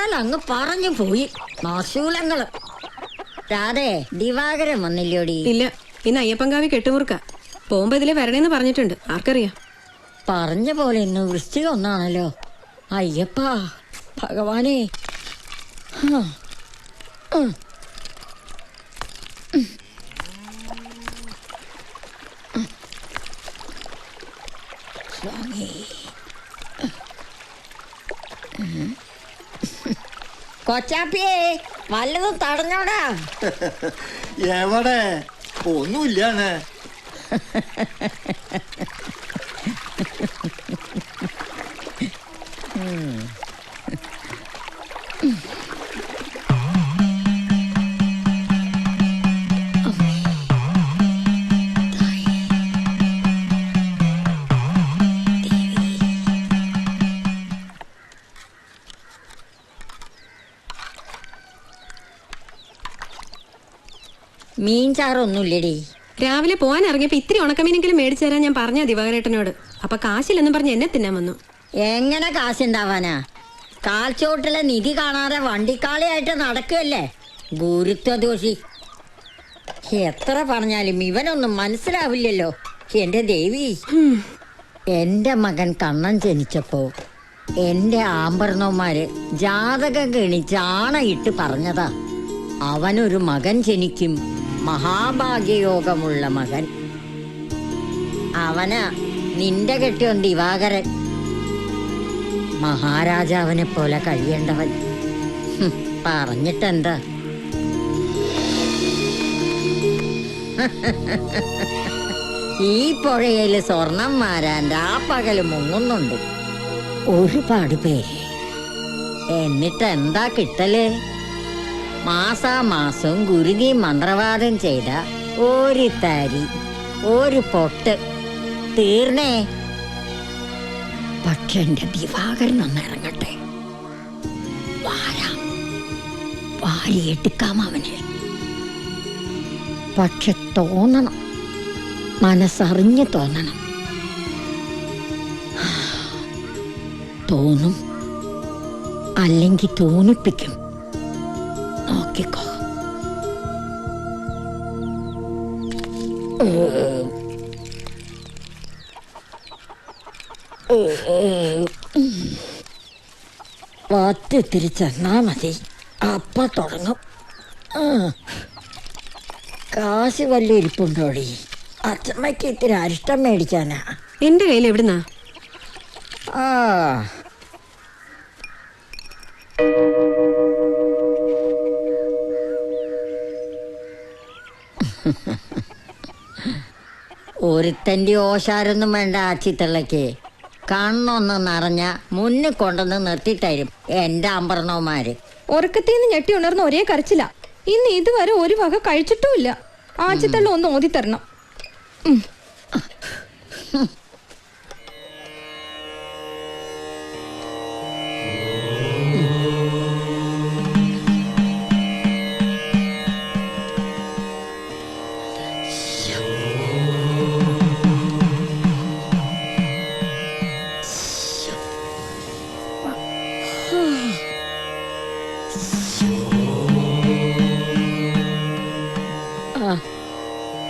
പറഞ്ഞാൽ അങ്ങ് പറഞ്ഞു പോയി. മാസൂലങ്ങള്. രാധേ, ദിവാകരൻ വന്നില്ലോടി? ഇല്ല, ഇന്ന് അയ്യപ്പൻകാവി കെട്ടുമുറുക്ക. പോകുമ്പോ ഇതിലെ വരണേന്ന് പറഞ്ഞിട്ടുണ്ട്. ആർക്കറിയാം. പറഞ്ഞ പോലെ ഇന്ന് വൃശ്ചികം ഒന്നാണല്ലോ. അയ്യപ്പാ ഭഗവാനെ. സ്വാമി. കൊച്ചാപ്പിയേ, വല്ലതും തടഞ്ഞോടാ? എവിടെ? ഒന്നുമില്ലാണ്. മീൻ ചാറൊന്നുമില്ലടി. രാവിലെ പോകാൻ ഇറങ്ങിയപ്പോ ഇത്തിരി ഉണക്കമീനെങ്കിലും മേടിച്ചു തരാൻ ഞാൻ പറഞ്ഞ ദിവാകരേട്ടനോട്. അപ്പൊ കാശില്ലെന്നും പറഞ്ഞ് എന്നെ തിന്നാൻ വന്നു. എങ്ങനെ കാശുണ്ടാവാനാ? കാൽച്ചോട്ടിലെ നിധി കാണാതെ വണ്ടിക്കാളിയായിട്ട് നടക്കുകയല്ലേ ഗുരുത്വദോഷി. എത്ര പറഞ്ഞാലും ഇവനൊന്നും മനസ്സിലാവില്ലല്ലോ. എന്റെ ദേവി, എന്റെ മകൻ കണ്ണൻ ജനിച്ചപ്പോ എന്റെ ആഭരണവന്മാര് ജാതകം ഗണിച്ച് ആണയിട്ട് പറഞ്ഞതാ, അവനൊരു മകൻ ജനിക്കും, മഹാഭാഗ്യയോഗമുള്ള മകൻ. അവനാ നിന്റെ കെട്ടിയോൻ ദിവാകരൻ. മഹാരാജാവിനെ പോലെ കഴിയേണ്ടവൻ. പറഞ്ഞിട്ടെന്താ? ഈ പുഴയില് സ്വർണം മാരാൻ രാപ്പകല് മുങ്ങുന്നുണ്ട് ഒരുപാട് പേര്. എന്നിട്ടെന്താ കിട്ടല്? മാസാമാസം ഗുരുതി മന്ത്രവാദം ചെയ്ത ഒരു തരി, ഒരു പൊട്ട് തീർന്നേ. പക്ഷെ എന്റെ ദിവാകരൻ ഒന്ന് ഇറങ്ങട്ടെ, വാരിയെടുക്കാം അവനെ. പക്ഷെ തോന്നണം, മനസ്സറിഞ്ഞ് തോന്നണം. തോന്നും, അല്ലെങ്കിൽ തോന്നിപ്പിക്കും. നോക്കിക്കോ. വാത്തിരി ചെന്നാ മതി, അപ്പ തുടങ്ങും. കാശ് വല്ല ഇരിപ്പുണ്ടോടി? അച്ഛമ്മയ്ക്ക് ഇത്തിരി അരിഷ്ടം മേടിച്ചാനാ. എന്റെ കയ്യിൽ എവിടുന്നാ? ഒരുത്തൻ്റെ ഓശാരൊന്നും വേണ്ട ആച്ചിത്തള്ളക്ക്. കണ്ണൊന്ന് നിറഞ്ഞ മുന്നിൽ കൊണ്ടുവന്ന് നിർത്തിത്തരും എന്റെ ആഭരണവന്മാര്. ഉറക്കത്തിന്ന് ഞെട്ടി ഉണർന്ന ഒരേ കരച്ചില്ല. ഇന്ന് ഇതുവരെ ഒരു വക കഴിച്ചിട്ടുമില്ല. ആച്ചിത്തള്ള ഒന്ന് ഓതിത്തരണം.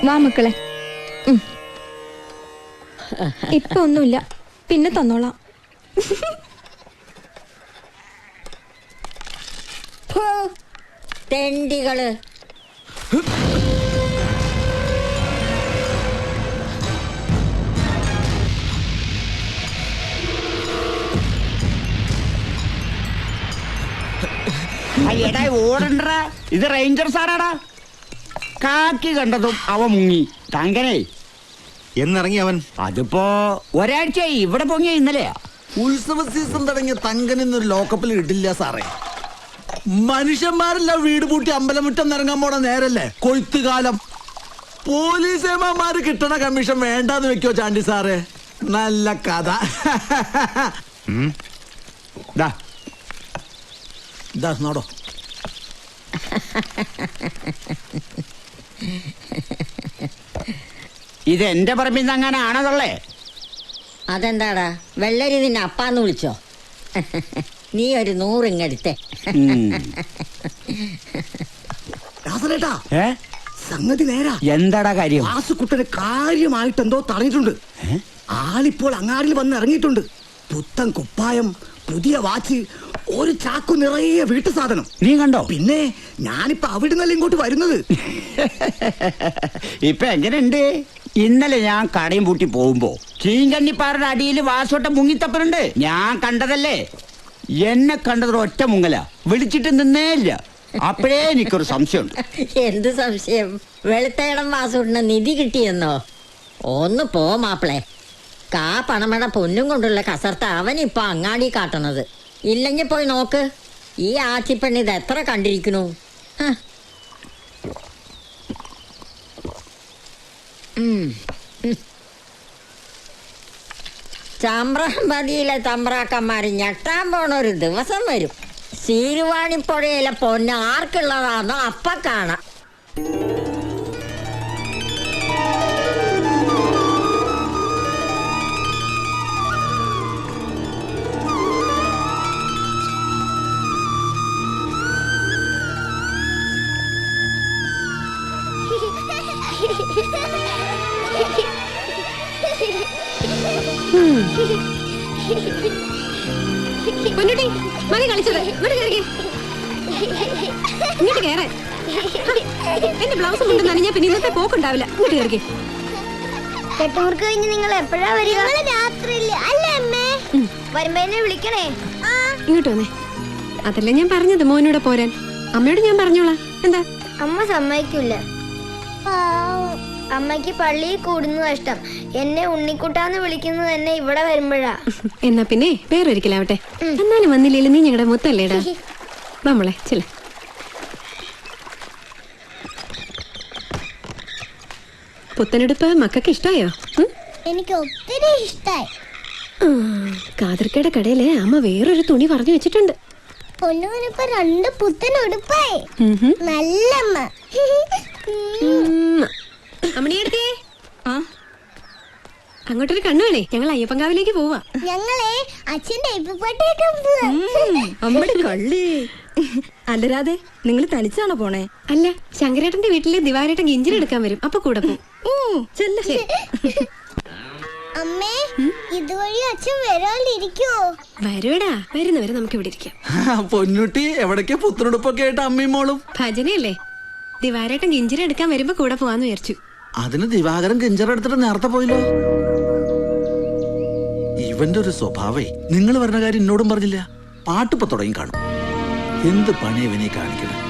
വാ മക്കളെ, ഇപ്പൊ ഒന്നുമില്ല, പിന്നെ തന്നോളാം. തെണ്ടികള്. അയ്യടാ ഓടണ്ടാ, ഇത് റേഞ്ചർ സാറാടാ. കാക്കി കണ്ടതും അവ മുങ്ങി. തങ്കനെ എന്നിറങ്ങി അവൻ? അതിപ്പോ ഒരാഴ്ചയായി. ഇവിടെ പൊങ്ങിയ ഇന്നലെയാ. ഉത്സവ സീസൺ തുടങ്ങിയ തങ്കനൊരു ലോക്കപ്പിൽ ഇടില്ല സാറേ. മനുഷ്യന്മാരെല്ലാം വീട് പൂട്ടി അമ്പലമുറ്റം നിറങ്ങാൻ പോണ നേരല്ലേ കൊയ്ത്തുകാലം. പോലീസ് ഏമാര് കിട്ടണ കമ്മീഷൻ വേണ്ടാന്ന് വെക്കോ ചാണ്ടി സാറേ? നല്ല കഥ. നോടോ. ഇത് എന്റെ പറമ്പിൽ നിന്ന് അങ്ങനെ ആണതല്ലേ? അതെന്താടാ, വെള്ളരി നിന്നെ അപ്പാന്ന് വിളിച്ചോ? നീ ഒരു 100 ഇങ്ങെടുത്തേ. ദാസനേട്ടാ, ഏ സംഗതി നേരാ. എന്താടാ കാര്യം? വാസുക്കുട്ടന് കാര്യമായിട്ട് എന്തോ തടഞ്ഞിട്ടുണ്ട്. ആളിപ്പോൾ അങ്ങാടിയിൽ വന്ന് ഇറങ്ങിയിട്ടുണ്ട്. പുത്തൻ കുപ്പായം, പുതിയ വാച്ച്, ഒരു ചാക്കു നിറയെ വീട്ടു സാധനം. നീ കണ്ടോ? പിന്നെ ഞാനിപ്പോ അവിടെ നിന്നല്ല ഇങ്ങോട്ട് വരുന്നത്. ഇപ്പൊ എങ്ങനെയുണ്ട്? ഇന്നലെ ഞാൻ കടയും പൂട്ടി പോകുമ്പോ ചീങ്കണ്ണിപ്പാറയുടെ അടിയിൽ വാസോട്ടം മുങ്ങിത്തപ്പനുണ്ട്. ഞാൻ കണ്ടതല്ലേ. എന്നെ കണ്ടത് ഒറ്റ മുങ്ങല, വിളിച്ചിട്ട് നിന്നേ ഇല്ല. അപ്പോഴേ എനിക്കൊരു സംശയമുണ്ട്. എന്ത് സംശയം? വെളുത്തേടം വാസുവിന് നിധി കിട്ടിയെന്നോ? ഒന്ന് പോ മാപ്പിളെ. പണമട പൊന്നും കൊണ്ടുള്ള കസർത്ത അവനിപ്പോ അങ്ങാടി കാട്ടണത്. ഇല്ലെങ്കിൽ പോയി നോക്ക്. ഈ ആച്ചിപ്പെണ്ണ് ഇത് എത്ര കണ്ടിരിക്കണു. ചമ്പ്രാമ്പതിയിലെ തമ്പ്രാക്കന്മാര് ഞെട്ടാൻ പോണ ഒരു ദിവസം വരും. സീരുവാണിപ്പുഴയിലെ പൊന്ന് ആർക്കുള്ളതാണോ അപ്പ കാണാം. പൊന്നുട്ടി, മതി കളിച്ചത്. ഇങ്ങോട്ട് കയറി. ഇങ്ങോട്ട് കയറാൻ. എന്റെ ബ്ലൗസ് കൊണ്ട് നനഞ്ഞാ പിന്നെ ഇന്നത്തെ പോക്കുണ്ടാവില്ല. ഇങ്ങോട്ട് കയറി. കെട്ടുമുറുക്ക് കഴിഞ്ഞ് നിങ്ങൾ എപ്പോഴാ വരിക? രാത്രിയില് അല്ലേ അമ്മേ? വരുമ്പോ എന്നെ വിളിക്കണേ. ഇങ്ങോട്ട് വന്നേ. അതല്ലേ ഞാൻ പറഞ്ഞത്, മോനൂടെ പോരാൻ. അമ്മയോട് ഞാൻ പറഞ്ഞോളാം. എന്താ? അമ്മ സമ്മതിക്കൂല. അമ്മയ്ക്ക് പള്ളിയിൽ കൂടുന്നത് ഇഷ്ടം. എന്നെ ഉണ്ണിക്കുട്ടാന്ന് വിളിക്കുന്നത് തന്നെ ഇവിടെ വരുമ്പോഴാ. എന്നാ പിന്നെ വേറൊരിക്കലാവട്ടെ. എന്നാലും വന്നില്ലേലും നീ ഞങ്ങളുടെ മുത്തല്ലേടാ. നമ്മളെ ചില പുത്തനെടുപ്പ് മക്കൾക്ക് ഇഷ്ടായോ? എനിക്ക് ഒത്തിരി ഇഷ്ടായി. കാതിർക്കയുടെ കടയിലെ അമ്മ വേറൊരു തുണി പറഞ്ഞു വെച്ചിട്ടുണ്ട്. പൊന്നൂനിപ്പോ 2 പുത്തൻ ഉടുപ്പായി. നല്ലമ്മ. അമ്മണിയെടുത്തേ. അങ്ങോട്ടൊരു കണ്ണു വേണേ. ഞങ്ങൾ അയ്യപ്പൻകാവിലേക്ക് പോവാ. ഞങ്ങളെ അച്ഛന്റെ ഇപ്പിപ്പാട്ടായിട്ടുണ്ട്. അമ്മയുടെ കള്ളി. അല്ലരാതെ നിങ്ങൾ തനിച്ചാണോ പോണേ? അല്ല, ശങ്കരേട്ടന്റെ വീട്ടിലെ ദിവാരേട്ടൻ ഗിഞ്ചിനെടുക്കാൻ വരും. അപ്പൊ കൂടെ പോകും. അമ്മേ, ഇതുവഴി അച്ഛൻ വരാനിരിക്കുവോ? വരുവടാ, വരുന്നവരെ നമുക്ക് ഇവിടെ ഇരിക്കാം. പൊന്നുട്ടി, എവിടേക്കാ പുത്തനുടുപ്പൊക്കെ ആയിട്ട് അമ്മയും മോളും? ഭജനയല്ലേ. ദിവാരേട്ടൻ ഗിഞ്ചിനെടുക്കാൻ വരുമ്പോ കൂടെ പോവാന്ന് വിചാരിച്ചു. അതിന് ദിവാകരൻ കിഞ്ചറെടുത്തിട്ട് നേരത്തെ പോയില്ലോ. ഇവന്റെ ഒരു സ്വഭാവേ. നിങ്ങൾ പറഞ്ഞ കാര്യം എന്നോടും പറഞ്ഞില്ല. പാട്ടിപ്പോ തുടങ്ങി കാണും. എന്ത് പണി ഇവനെ കാണിക്കണം.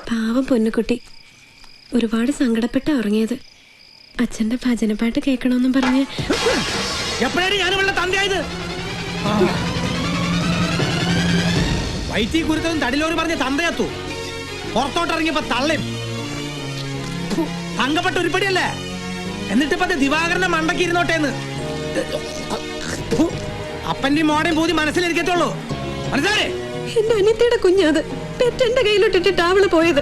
പാവം പൊന്നുകുട്ടി ഒരുപാട് സങ്കടപ്പെട്ടാ ഉറങ്ങിയത്. അച്ഛന്റെ ഭജനപ്പാട്ട് കേൾക്കണമെന്നും പറഞ്ഞ് എപ്പോഴാണ് ഞാൻ ഇവളുടെ തന്തയായത്? വൈറ്റി കുരുത്തതും തടിലോര് പറഞ്ഞ തന്തയത്തു. പുറത്തോട്ടിറങ്ങിയപ്പോ തള്ളയും തങ്കപ്പെട്ട ഉരുപ്പടിയല്ലേ. എന്നിട്ടിപ്പോ ദിവാകരന്റെ മണ്ടക്ക് ഇരുന്നോട്ടേന്ന്. അപ്പന്റെയും മോടേയും പൂതി മനസ്സിലിരിക്കത്തുള്ളൂ. മനസ്സിലായേ? എന്റെ അനിയത്തിയുടെ കുഞ്ഞത് പെറ്റെന്റെ കയ്യിലോട്ടിട്ടിട്ട് അവള് പോയത്.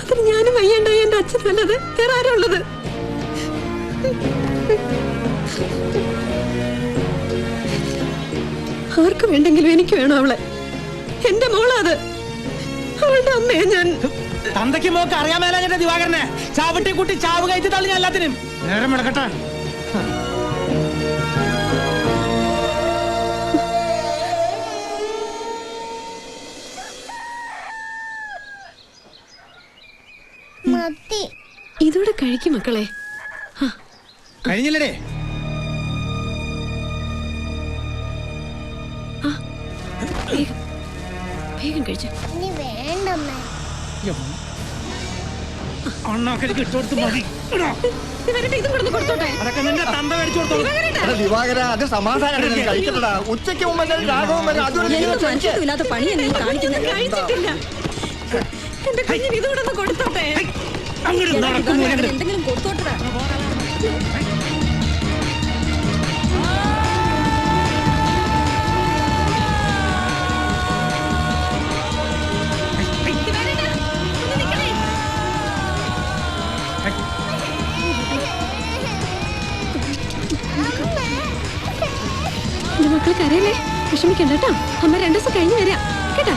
അതിന് ഞാനും വയ്യണ്ടായി. എന്റെ അച്ഛനല്ലത് വേറെ ആരാ ഉള്ളത്? ആർക്ക് വേണ്ടെങ്കിലും എനിക്ക് വേണം അവളെ. എന്റെ മോളത്. അവളുടെ അമ്മയെ ഞാൻ. തന്തയ്ക്ക് മോക്ക് അറിയാൻ മേലെ ദിവാകരനെ ചാവട്ടി കുട്ടി ചാവ് കയറ്റി തള്ളി. ഞാൻ എല്ലാത്തിനും നേരം എടുക്കട്ടെ. ഇതോടെ കഴിക്കും മക്കളെ. കഴിഞ്ഞില്ലേ? വേഗം കഴിച്ചു. വേണ്ടമ്മേ. അണ്ണാക്കരിക്ക് ഇട്ടുകൊടുത്ത് മതി. ദിവാകരേട്ടാ, ഇതും കൂടെ ഒന്ന് കൊടുത്തോട്ടെ. അതൊക്കെ നിന്റെ തന്ത മേടിച്ചു കൊടുത്തോളൂ. ദിവാകരേട്ടാ, ദിവാകര അത് സമാധാനം കഴിക്കണടാ. ഉച്ചയ്ക്ക് മുമ്പ് എന്തായാലും രാഘവൻ വരും. അതുവരെ എന്ത് മനുഷ്യത്വമില്ലാത്ത പണിയാ നീ കാണിക്കുന്നത്? കഴിച്ചിട്ടില്ല. എന്റെ കുഞ്ഞിന് ഇതും കൂടെ ഒന്ന് കൊടുത്തോട്ടെ. അങ്ങോട്ട് നടക്കും ദിവാകരൻ എന്തെങ്കിലും കൊടുത്തോട്ടെ. ദിവാകരേട്ടാ, ഒന്ന് നിക്കണേ. എന്റെ മക്കള് കരയല്ലേ, വിഷമിക്കണ്ട കേട്ടോ. അമ്മ 2 ദിവസം കഴിഞ്ഞ് വരാം കേട്ടാ.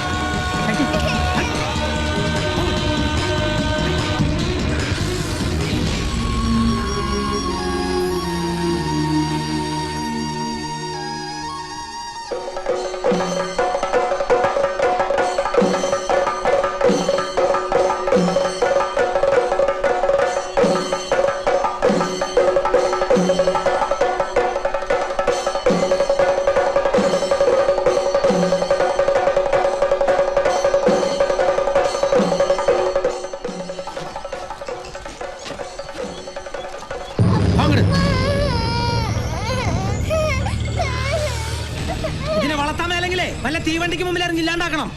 ഇതിനെ വളർത്താൻ മേലെങ്കിലേ വല്ല തീവണ്ടിക്ക് മുമ്പിൽ ഇറങ്ങില്ലാണ്ടാക്കണം.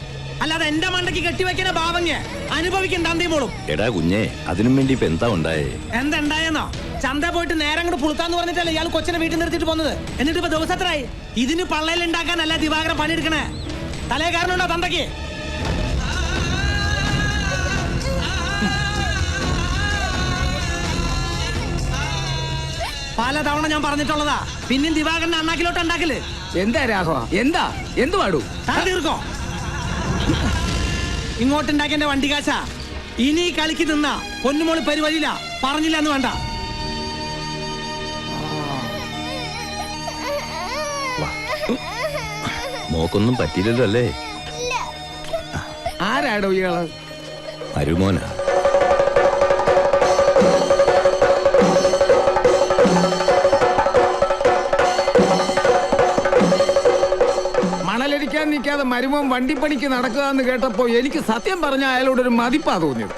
അല്ലാതെ എന്റെ മണ്ടയ്ക്ക് കെട്ടിവെക്കുന്ന ഭാവങ്ങ അനുഭവിക്കണ്ട അന്തിമോളും. എടാ കുഞ്ഞെ, അതിനും വേണ്ടി ഇപ്പൊ എന്താ ഉണ്ടായേ? എന്തുണ്ടായെന്നോ? ചന്ത പോയിട്ട് നേരെ അങ്ങോട്ട് പുളുത്താന്ന് പറഞ്ഞിട്ടല്ലേ ഇയാൾ കൊച്ചിനെ വീട്ടിൽ നിർത്തിട്ട് പോകുന്നത്. എന്നിട്ട് ഇപ്പൊ ദിവസത്രായി. ഇതിന് പള്ളയിൽ ഉണ്ടാക്കാനല്ല ദിവാകരൻ പണിയെടുക്കണേ. തലേ കാരണമുണ്ടോ തന്തയ്ക്ക്? പലതവണ ഞാൻ പറഞ്ഞിട്ടുള്ളതാ. പിന്നെയും ദിവാകരന്റെ അണ്ണാക്കിലോട്ട് ഉണ്ടാക്കല്. എന്താ രാഘവ, എന്താ എന്ത് പാടൂ? താൻ തീർക്കോ? ഇങ്ങോട്ടുണ്ടാക്കിയ എന്റെ വണ്ടി കാശാ. ഇനി കളിക്ക് നിന്ന പൊന്നുമോള് പരിപാടിയില്ല. പറഞ്ഞില്ല എന്ന് വേണ്ട. മോക്കൊന്നും പറ്റിയില്ലല്ലോ അല്ലേ? ആരാടോ ഇയാള്? മരുമോനാ. മണലടിക്കാൻ നിൽക്കാതെ മരുമോൻ വണ്ടിപ്പണിക്ക് നടക്കുക എന്ന് കേട്ടപ്പോ എനിക്ക് സത്യം പറഞ്ഞ അയാളോടൊരു മതിപ്പാ തോന്നിയത്.